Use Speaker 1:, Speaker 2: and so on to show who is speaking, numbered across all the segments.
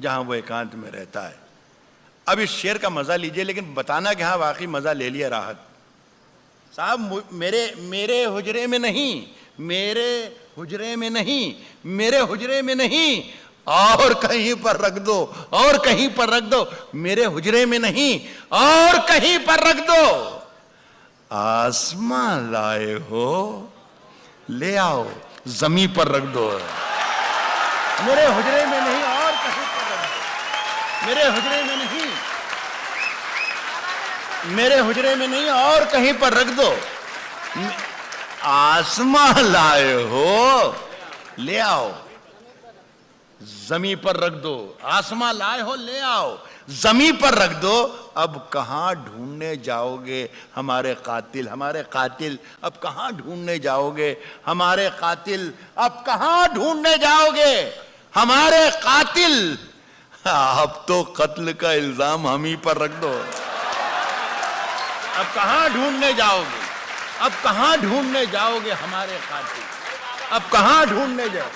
Speaker 1: जहां वो एकांत में रहता है। अब इस शेर का मजा लीजिए, लेकिन बताना कि हाँ वाकई मजा ले लिया राहत साहब। मेरे हुजरे में नहीं, मेरे हुजरे में नहीं, मेरे हुजरे में नहीं, और कहीं पर रख दो, और कहीं पर रख दो। मेरे हुजरे में नहीं, और कहीं पर रख दो। आसमां लाए हो, ले आओ, जमी पर रख दो। मेरे हुजरे में नहीं, और कहीं पर रख दो। मेरे हुजरे में नहीं, मेरे हुजरे में नहीं, और कहीं पर रख दो। आसमां लाए हो, ले आओ, जमी पर रख दो। आसमां लाए हो, ले आओ, जमी पर रख दो। अब कहां ढूंढने जाओगे हमारे कातिल, हमारे कातिल अब कहां ढूंढने जाओगे हमारे कातिल, अब कहां ढूंढने जाओगे हमारे कातिल। अब तो कत्ल का इल्जाम हम ही पर रख दो। अब कहां ढूंढने जाओगे, अब कहां ढूंढने जाओगे हमारे कातिल, अब कहां ढूंढने जाओ,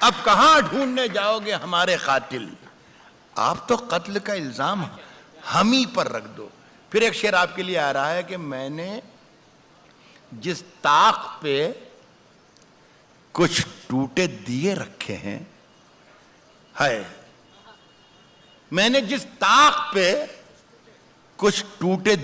Speaker 1: अब कहां ढूंढने जाओगे हमारे कातिल। आप तो कत्ल का इल्जाम हम ही पर रख दो। फिर एक शेर आपके लिए आ रहा है कि मैंने जिस ताक पे कुछ टूटे दिए रखे हैं, है मैंने जिस ताक पे कुछ टूटे